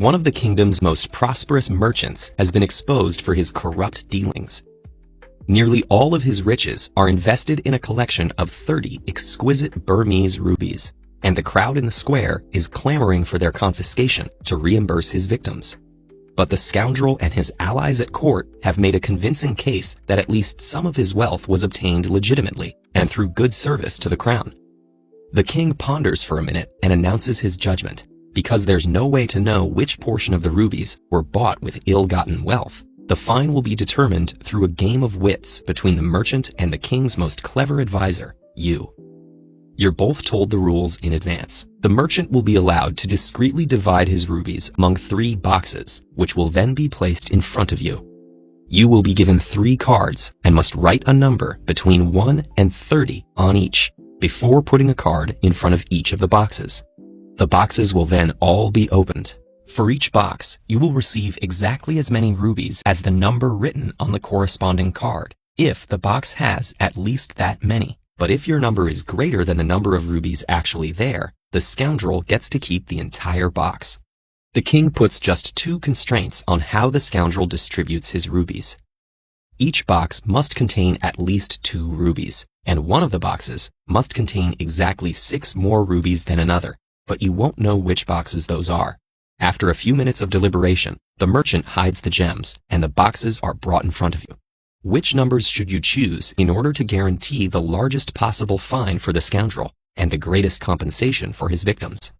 One of the kingdom's most prosperous merchants has been exposed for his corrupt dealings. Nearly all of his riches are invested in a collection of 30 exquisite Burmese rubies, and the crowd in the square is clamoring for their confiscation to reimburse his victims. But the scoundrel and his allies at court have made a convincing case that at least some of his wealth was obtained legitimately and through good service to the crown. The king ponders for a minute and announces his judgment. Because there's no way to know which portion of the rubies were bought with ill-gotten wealth, the fine will be determined through a game of wits between the merchant and the king's most clever advisor, you. You're both told the rules in advance. The merchant will be allowed to discreetly divide his rubies among 3 boxes, which will then be placed in front of you. You will be given 3 cards and must write a number between 1 and 30 on each before putting a card in front of each of the boxes. The boxes will then all be opened. For each box, you will receive exactly as many rubies as the number written on the corresponding card, if the box has at least that many. But if your number is greater than the number of rubies actually there, the scoundrel gets to keep the entire box. The king puts just 2 constraints on how the scoundrel distributes his rubies. Each box must contain at least 2 rubies, and one of the boxes must contain exactly 6 more rubies than another. But you won't know which boxes those are. After a few minutes of deliberation, the merchant hides the gems, and the boxes are brought in front of you. Which numbers should you choose in order to guarantee the largest possible fine for the scoundrel and the greatest compensation for his victims?